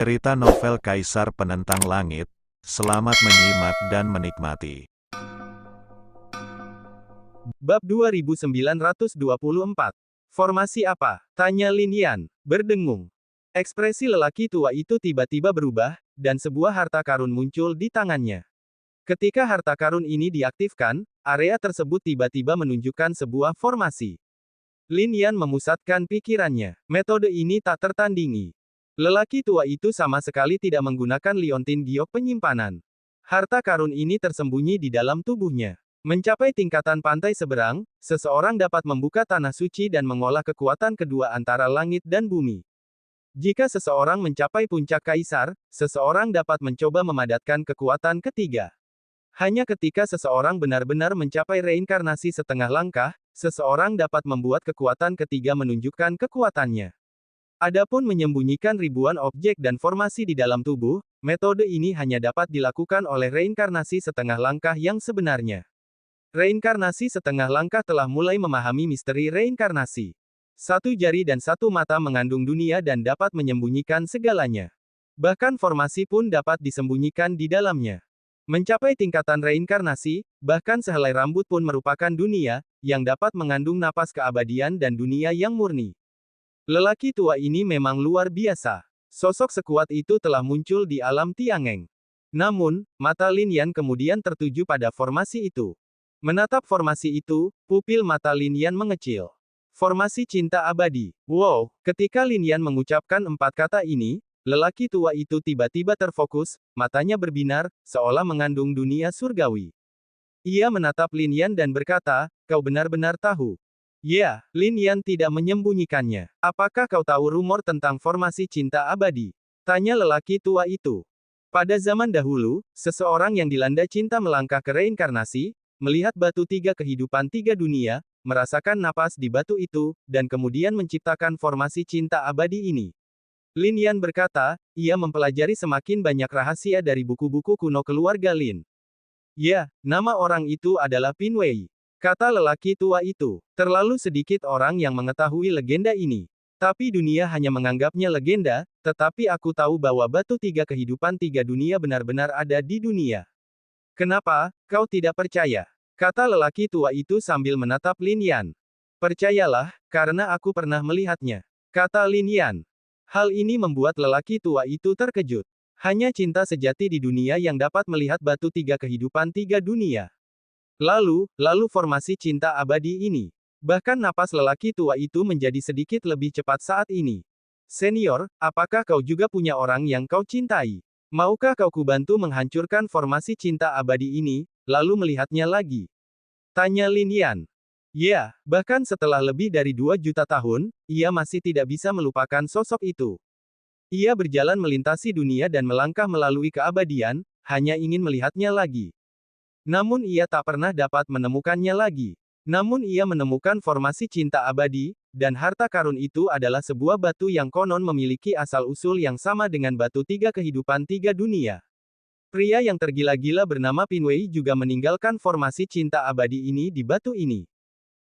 Cerita novel Kaisar Penentang Langit. Selamat menyimak dan menikmati. Bab 2924. Formasi apa? Tanya Lin Yan, berdengung. Ekspresi lelaki tua itu tiba-tiba berubah, dan sebuah harta karun muncul di tangannya. Ketika harta karun ini diaktifkan, area tersebut tiba-tiba menunjukkan sebuah formasi. Lin Yan memusatkan pikirannya. Metode ini tak tertandingi. Lelaki tua itu sama sekali tidak menggunakan liontin giok penyimpanan. Harta karun ini tersembunyi di dalam tubuhnya. Mencapai tingkatan pantai seberang, seseorang dapat membuka tanah suci dan mengolah kekuatan kedua antara langit dan bumi. Jika seseorang mencapai puncak kaisar, seseorang dapat mencoba memadatkan kekuatan ketiga. Hanya ketika seseorang benar-benar mencapai reinkarnasi setengah langkah, seseorang dapat membuat kekuatan ketiga menunjukkan kekuatannya. Adapun menyembunyikan ribuan objek dan formasi di dalam tubuh, metode ini hanya dapat dilakukan oleh reinkarnasi setengah langkah yang sebenarnya. Reinkarnasi setengah langkah telah mulai memahami misteri reinkarnasi. Satu jari dan satu mata mengandung dunia dan dapat menyembunyikan segalanya. Bahkan formasi pun dapat disembunyikan di dalamnya. Mencapai tingkatan reinkarnasi, bahkan sehelai rambut pun merupakan dunia, yang dapat mengandung napas keabadian dan dunia yang murni. Lelaki tua ini memang luar biasa. Sosok sekuat itu telah muncul di alam Tiangeng. Namun, mata Lin Yan kemudian tertuju pada formasi itu. Menatap formasi itu, pupil mata Lin Yan mengecil. Formasi cinta abadi. Wow, ketika Lin Yan mengucapkan 4 kata ini, lelaki tua itu tiba-tiba terfokus, matanya berbinar, seolah mengandung dunia surgawi. Ia menatap Lin Yan dan berkata, "Kau benar-benar tahu." Ya, Lin Yan tidak menyembunyikannya. "Apakah kau tahu rumor tentang formasi cinta abadi?" Tanya lelaki tua itu. Pada zaman dahulu, seseorang yang dilanda cinta melangkah ke reinkarnasi, melihat batu 3 kehidupan 3 dunia, merasakan napas di batu itu, dan kemudian menciptakan formasi cinta abadi ini. Lin Yan berkata, ia mempelajari semakin banyak rahasia dari buku-buku kuno keluarga Lin. Ya, nama orang itu adalah Pin Wei. Kata lelaki tua itu, terlalu sedikit orang yang mengetahui legenda ini. Tapi dunia hanya menganggapnya legenda, tetapi aku tahu bahwa batu 3 kehidupan 3 dunia benar-benar ada di dunia. Kenapa, kau tidak percaya? Kata lelaki tua itu sambil menatap Lin Yan. Percayalah, karena aku pernah melihatnya. Kata Lin Yan. Hal ini membuat lelaki tua itu terkejut. Hanya cinta sejati di dunia yang dapat melihat batu 3 kehidupan 3 dunia. Lalu formasi cinta abadi ini. Bahkan napas lelaki tua itu menjadi sedikit lebih cepat saat ini. Senior, apakah kau juga punya orang yang kau cintai? Maukah kau kubantu menghancurkan formasi cinta abadi ini, lalu melihatnya lagi? Tanya Lin Yan. Ya, bahkan setelah lebih dari 2 juta tahun, ia masih tidak bisa melupakan sosok itu. Ia berjalan melintasi dunia dan melangkah melalui keabadian, hanya ingin melihatnya lagi. Namun ia tak pernah dapat menemukannya lagi. Namun ia menemukan formasi cinta abadi, dan harta karun itu adalah sebuah batu yang konon memiliki asal-usul yang sama dengan batu 3 kehidupan 3 dunia. Pria yang tergila-gila bernama Pin Wei juga meninggalkan formasi cinta abadi ini di batu ini.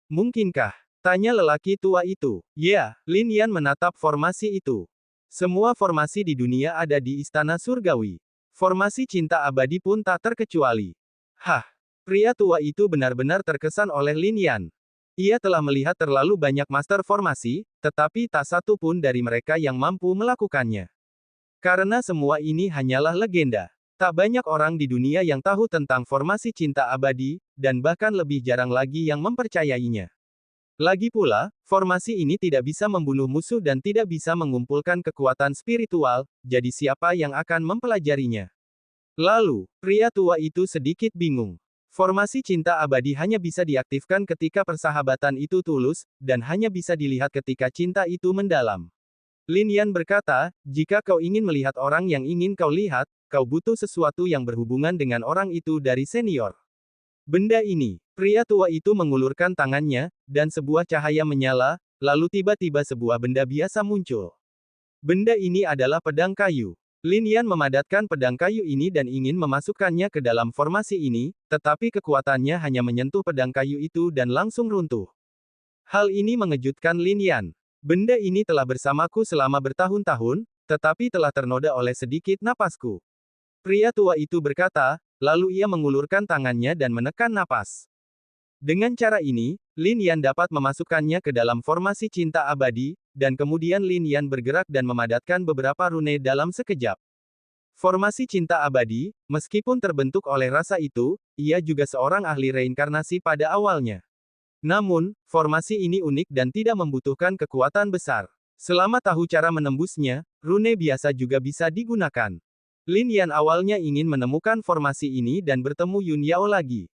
Mungkinkah? Tanya lelaki tua itu. Ya, Lin Yan menatap formasi itu. Semua formasi di dunia ada di istana surgawi. Formasi cinta abadi pun tak terkecuali. Hah, pria tua itu benar-benar terkesan oleh Lin Yan. Ia telah melihat terlalu banyak master formasi, tetapi tak satu pun dari mereka yang mampu melakukannya. Karena semua ini hanyalah legenda. Tak banyak orang di dunia yang tahu tentang formasi cinta abadi, dan bahkan lebih jarang lagi yang mempercayainya. Lagi pula, formasi ini tidak bisa membunuh musuh dan tidak bisa mengumpulkan kekuatan spiritual, jadi siapa yang akan mempelajarinya? Lalu, pria tua itu sedikit bingung. Formasi cinta abadi hanya bisa diaktifkan ketika persahabatan itu tulus, dan hanya bisa dilihat ketika cinta itu mendalam. Lin Yan berkata, jika kau ingin melihat orang yang ingin kau lihat, kau butuh sesuatu yang berhubungan dengan orang itu dari senior. Benda ini, pria tua itu mengulurkan tangannya, dan sebuah cahaya menyala, lalu tiba-tiba sebuah benda biasa muncul. Benda ini adalah pedang kayu. Lin Yan memadatkan pedang kayu ini dan ingin memasukkannya ke dalam formasi ini, tetapi kekuatannya hanya menyentuh pedang kayu itu dan langsung runtuh. Hal ini mengejutkan Lin Yan. Benda ini telah bersamaku selama bertahun-tahun, tetapi telah ternoda oleh sedikit napasku. Pria tua itu berkata, lalu ia mengulurkan tangannya dan menekan napas. Dengan cara ini, Lin Yan dapat memasukkannya ke dalam formasi cinta abadi, dan kemudian Lin Yan bergerak dan memadatkan beberapa rune dalam sekejap. Formasi cinta abadi, meskipun terbentuk oleh rasa itu, ia juga seorang ahli reinkarnasi pada awalnya. Namun, formasi ini unik dan tidak membutuhkan kekuatan besar. Selama tahu cara menembusnya, rune biasa juga bisa digunakan. Lin Yan awalnya ingin menemukan formasi ini dan bertemu Yun Yao lagi.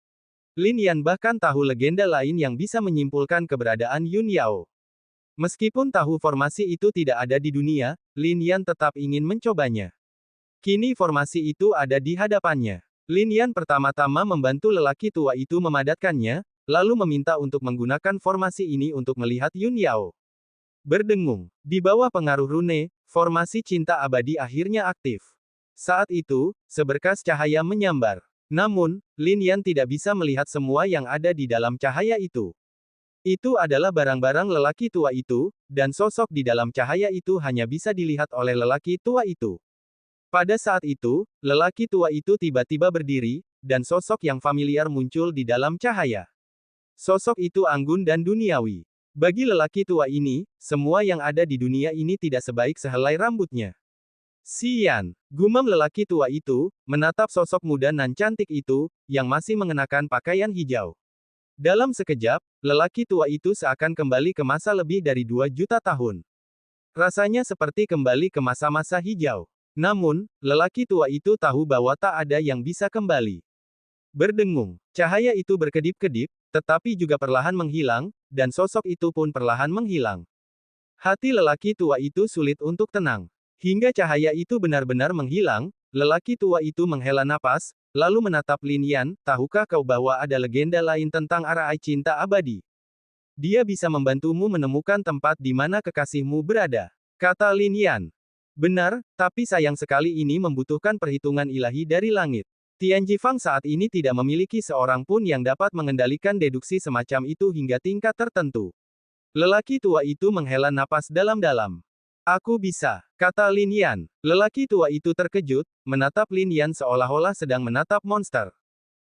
Lin Yan bahkan tahu legenda lain yang bisa menyimpulkan keberadaan Yun Yao. Meskipun tahu formasi itu tidak ada di dunia, Lin Yan tetap ingin mencobanya. Kini formasi itu ada di hadapannya. Lin Yan pertama-tama membantu lelaki tua itu memadatkannya, lalu meminta untuk menggunakan formasi ini untuk melihat Yun Yao. Berdengung. Di bawah pengaruh rune, formasi cinta abadi akhirnya aktif. Saat itu, seberkas cahaya menyambar. Namun, Lin Yan tidak bisa melihat semua yang ada di dalam cahaya itu. Itu adalah barang-barang lelaki tua itu, dan sosok di dalam cahaya itu hanya bisa dilihat oleh lelaki tua itu. Pada saat itu, lelaki tua itu tiba-tiba berdiri, dan sosok yang familiar muncul di dalam cahaya. Sosok itu anggun dan duniawi. Bagi lelaki tua ini, semua yang ada di dunia ini tidak sebaik sehelai rambutnya. Sian, gumam lelaki tua itu, menatap sosok muda nan cantik itu, yang masih mengenakan pakaian hijau. Dalam sekejap, lelaki tua itu seakan kembali ke masa lebih dari 2 juta tahun. Rasanya seperti kembali ke masa-masa hijau. Namun, lelaki tua itu tahu bahwa tak ada yang bisa kembali. Berdengung, cahaya itu berkedip-kedip, tetapi juga perlahan menghilang, dan sosok itu pun perlahan menghilang. Hati lelaki tua itu sulit untuk tenang. Hingga cahaya itu benar-benar menghilang, lelaki tua itu menghela napas, lalu menatap Lin Yan, tahukah kau bahwa ada legenda lain tentang arai cinta abadi? Dia bisa membantumu menemukan tempat di mana kekasihmu berada, kata Lin Yan. Benar, tapi sayang sekali ini membutuhkan perhitungan ilahi dari langit. Tian Jifang saat ini tidak memiliki seorang pun yang dapat mengendalikan deduksi semacam itu hingga tingkat tertentu. Lelaki tua itu menghela napas dalam-dalam. Aku bisa, kata Lin Yan. Lelaki tua itu terkejut, menatap Lin Yan seolah-olah sedang menatap monster.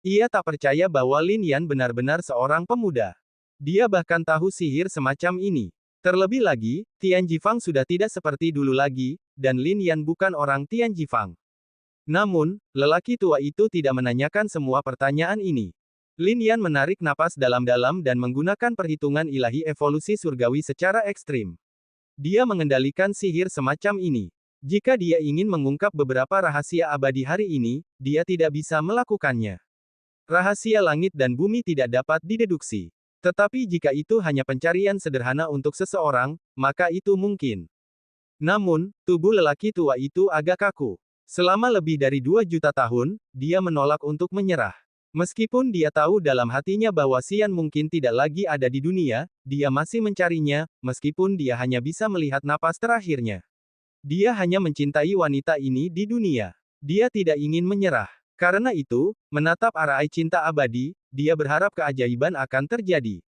Ia tak percaya bahwa Lin Yan benar-benar seorang pemuda. Dia bahkan tahu sihir semacam ini. Terlebih lagi, Tian Jifang sudah tidak seperti dulu lagi, dan Lin Yan bukan orang Tian Jifang. Namun, lelaki tua itu tidak menanyakan semua pertanyaan ini. Lin Yan menarik napas dalam-dalam dan menggunakan perhitungan ilahi evolusi surgawi secara ekstrim. Dia mengendalikan sihir semacam ini. Jika dia ingin mengungkap beberapa rahasia abadi hari ini, dia tidak bisa melakukannya. Rahasia langit dan bumi tidak dapat dideduksi. Tetapi jika itu hanya pencarian sederhana untuk seseorang, maka itu mungkin. Namun, tubuh lelaki tua itu agak kaku. Selama lebih dari 2 juta tahun, dia menolak untuk menyerah. Meskipun dia tahu dalam hatinya bahwa Xian mungkin tidak lagi ada di dunia, dia masih mencarinya, meskipun dia hanya bisa melihat napas terakhirnya. Dia hanya mencintai wanita ini di dunia. Dia tidak ingin menyerah. Karena itu, menatap arai cinta abadi, dia berharap keajaiban akan terjadi.